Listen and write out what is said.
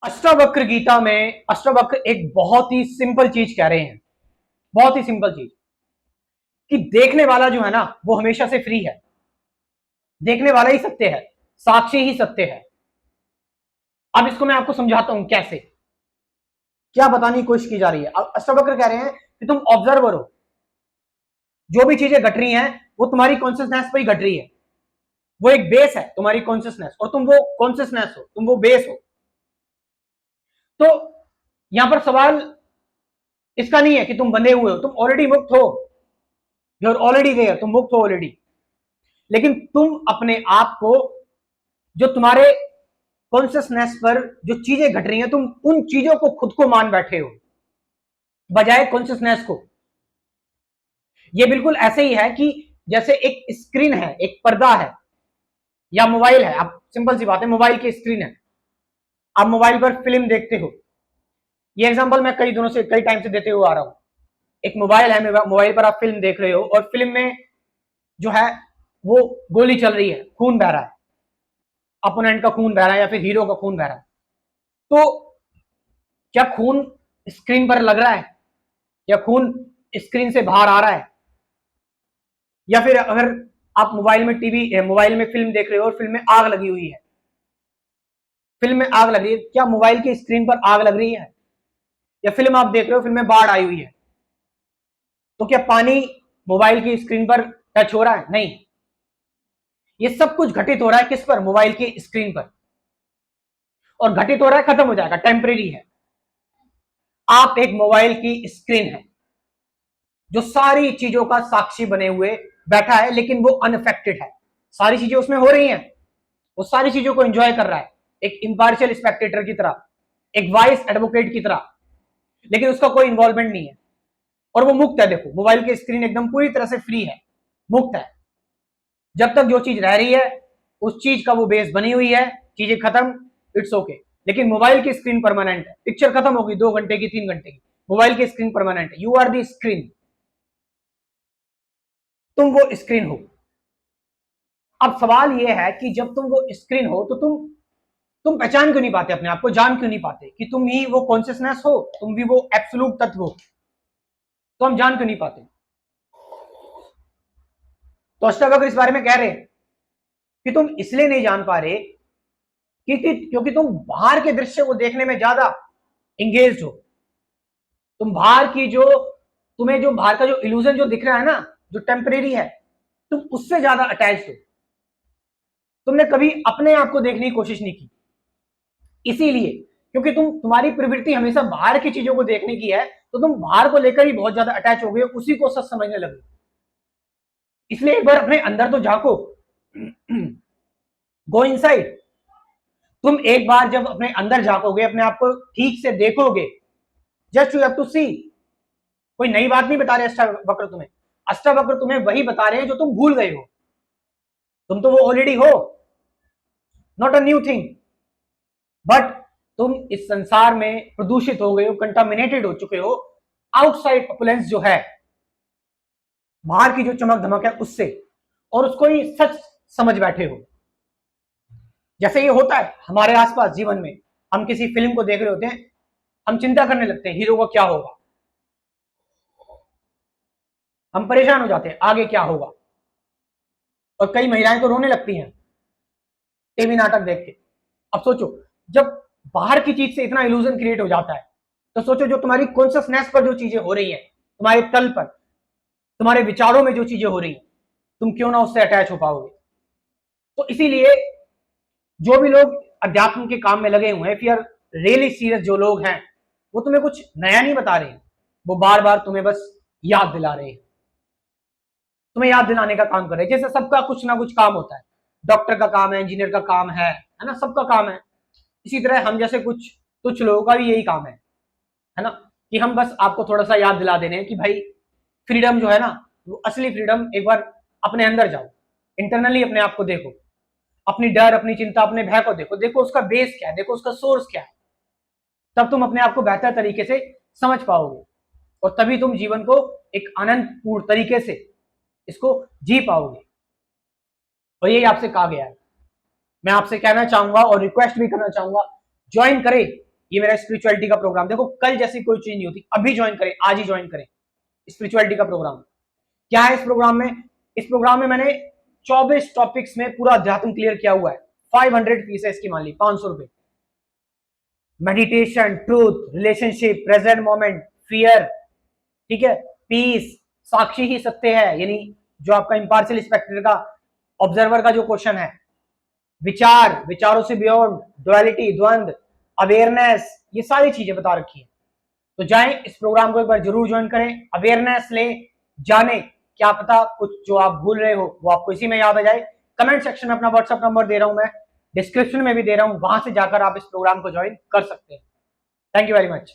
अष्टावक्र गीता में अष्टावक्र एक बहुत ही सिंपल चीज कह रहे हैं, बहुत ही सिंपल चीज कि देखने वाला जो है ना वो हमेशा से फ्री है। देखने वाला ही सत्य है, साक्षी ही सत्य है। अब इसको मैं आपको समझाता हूं कैसे, क्या बताने की कोशिश की जा रही है। अब अष्टावक्र कह रहे हैं कि तुम ऑब्जर्वर हो, जो भी चीजें घट रही हैं वो तुम्हारी कॉन्शियसनेस पर ही घट रही है। वो एक बेस है तुम्हारी कॉन्शियसनेस, और तुम वो कॉन्शियसनेस हो, तुम वो बेस हो। तो यहां पर सवाल इसका नहीं है कि तुम बंधे हुए हो, तुम ऑलरेडी मुक्त हो। यू आर ऑलरेडी देयर, तुम मुक्त हो ऑलरेडी। लेकिन तुम अपने आप को, जो तुम्हारे कॉन्शियसनेस पर जो चीजें घट रही हैं, तुम उन चीजों को खुद को मान बैठे हो बजाय कॉन्शियसनेस को। ये बिल्कुल ऐसे ही है कि जैसे एक स्क्रीन है, एक पर्दा है या मोबाइल है। आप सिंपल सी बात है, मोबाइल की स्क्रीन है, आप मोबाइल पर फिल्म देखते हो। ये एग्जांपल मैं कई दिनों से, कई टाइम से देते हुए आ रहा हूं। एक मोबाइल है, मोबाइल पर आप फिल्म देख रहे हो और फिल्म में जो है वो गोली चल रही है, खून बह रहा है, अपोनेंट का खून बह रहा है या फिर हीरो का खून बह रहा है। तो क्या खून स्क्रीन पर लग रहा है, या खून स्क्रीन से बाहर आ रहा है? या फिर अगर आप मोबाइल में फिल्म देख रहे हो और फिल्म में आग लगी हुई है, फिल्म में आग लग रही है, क्या मोबाइल की स्क्रीन पर आग लग रही है? या फिल्म आप देख रहे हो, फिल्म में बाढ़ आई हुई है, तो क्या पानी मोबाइल की स्क्रीन पर टच हो रहा है? नहीं। ये सब कुछ घटित हो रहा है किस पर? मोबाइल की स्क्रीन पर। और घटित हो रहा है, खत्म हो जाएगा, टेम्परेरी है। आप एक मोबाइल की स्क्रीन है जो सारी चीजों का साक्षी बने हुए बैठा है, लेकिन वो अनअफेक्टेड है। सारी चीजें उसमें हो रही हैं, वो सारी चीजों को एंजॉय कर रहा है एक इंपार्शियल स्पेक्टेटर की तरह, एक वाइस एडवोकेट की तरह, लेकिन उसका कोई इन्वॉल्वमेंट नहीं है और वो मुक्त है। देखो, मोबाइल की स्क्रीन एकदम पूरी तरह से फ्री है, मुक्त है। जब तक जो चीज रह रही है उस चीज का वो बेस बनी हुई है, चीजें खत्म, इट्स ओके। लेकिन मोबाइल की स्क्रीन परमानेंट है। पिक्चर खत्म होगी 2 घंटे की, 3 घंटे की, मोबाइल की स्क्रीन परमानेंट है। यू आर दी स्क्रीन, तुम वो स्क्रीन हो। अब सवाल यह है कि जब तुम वो स्क्रीन हो तो तुम पहचान क्यों नहीं पाते अपने आप को, जान क्यों नहीं पाते कि तुम ही वो कॉन्शियसनेस हो, तुम भी वो एब्सोल्यूट तत्व हो? तो हम जान क्यों नहीं पाते? तो अष्टावक्र इस बारे में कह रहे हैं कि तुम इसलिए नहीं जान पा रहे क्योंकि तुम बाहर के दृश्य को देखने में ज्यादा इंगेज हो। तुम बाहर की जो, तुम्हें जो बाहर का जो इल्यूजन जो दिख रहा है ना, जो टेम्परेरी है, तुम उससे ज्यादा अटैच हो। तुमने कभी अपने आप को देखने की कोशिश नहीं की, इसीलिए क्योंकि तुम्हारी प्रवृत्ति हमेशा बाहर की चीजों को देखने की है, तो तुम बाहर को लेकर ही बहुत ज्यादा अटैच हो गए, उसी को सच समझने लगे। इसलिए एक बार अपने अंदर तो झांको, गो इनसाइड। तुम एक बार जब अपने अंदर झांकोगे, अपने आप को ठीक से देखोगे, जस्ट यू हैव टू सी। कोई नई बात नहीं बता रहे अष्टावक्र तुम्हें, अष्टावक्र तुम्हें वही बता रहे हैं जो तुम भूल गए हो। तुम तो वो ऑलरेडी हो, not a new thing. But तुम इस संसार में प्रदूषित हो गए हो, कंटामिनेटेड हो चुके हो आउटसाइड अपलेंस जो है, बाहर की जो चमक धमक है उससे, और उसको ही सच समझ बैठे हो। जैसे ये होता है हमारे आसपास जीवन में, हम किसी फिल्म को देख रहे होते हैं, हम चिंता करने लगते हैं हीरो का क्या होगा, हम परेशान हो जाते हैं आगे क्या होगा। और कई महिलाएं तो रोने लगती हैं टीवी नाटक देख के। अब सोचो, जब बाहर की चीज से इतना इल्यूजन क्रिएट हो जाता है, तो सोचो जो तुम्हारी कॉन्शियसनेस पर जो चीजें हो रही हैं, तुम्हारे तल पर, तुम्हारे विचारों में जो चीजें हो रही हैं, तुम क्यों ना उससे अटैच हो पाओगे। तो इसीलिए जो भी लोग अध्यात्म के काम में लगे हुए हैं, फिर रियली सीरियस जो लोग हैं, वो तुम्हें कुछ नया नहीं बता रहे हैं, वो बार बार तुम्हें बस याद दिला रहे हैं, तुम्हें याद दिलाने का काम कर रहे हैं। जैसे सबका कुछ ना कुछ काम होता है, डॉक्टर का काम है, इंजीनियर का काम है ना, सबका काम है। इसी तरह हम जैसे कुछ कुछ लोगों का भी यही काम है ना, कि हम बस आपको थोड़ा सा याद दिला देने कि भाई फ्रीडम जो है ना, वो असली फ्रीडम, एक बार अपने अंदर जाओ, इंटरनली अपने आप को देखो, अपनी डर, अपनी चिंता, अपने भय को देखो, देखो उसका बेस क्या है, देखो उसका सोर्स क्या है। तब तुम अपने आप को बेहतर तरीके से समझ पाओगे, और तभी तुम जीवन को एक आनंदपूर्ण तरीके से इसको जी पाओगे। और यही आपसे कहा गया है। मैं आपसे कहना चाहूंगा और रिक्वेस्ट भी करना चाहूंगा, ज्वाइन करें ये मेरा स्पिरिचुअलिटी का प्रोग्राम। देखो कल जैसी कोई चीज नहीं होती, अभी ज्वाइन करें, आज ही ज्वाइन करें स्पिरिचुअलिटी का प्रोग्राम। क्या है इस प्रोग्राम में? इस प्रोग्राम में मैंने 24 टॉपिक्स में पूरा अध्यात्म क्लियर किया हुआ है। 500 फीस है इसकी, मान ली 500 रुपए। Meditation, truth, relationship, present moment, fear, ठीक है, पीस, साक्षी ही सत्य है, यानी जो आपका इंपार्शियल स्पेक्टर का, ऑब्जर्वर का जो क्वेश्चन है, विचार, विचारों से बियॉन्ड, डुअलिटी, द्वंद्व, अवेयरनेस, ये सारी चीजें बता रखी है। तो जाएं इस प्रोग्राम को एक बार जरूर ज्वाइन करें, अवेयरनेस ले, जाने, क्या पता कुछ जो आप भूल रहे हो वो आपको इसी में याद आ जाए। कमेंट सेक्शन में अपना व्हाट्सएप नंबर दे रहा हूं मैं, डिस्क्रिप्शन में भी दे रहा हूं, वहां से जाकर आप इस प्रोग्राम को ज्वाइन कर सकते हैं। Thank you very much.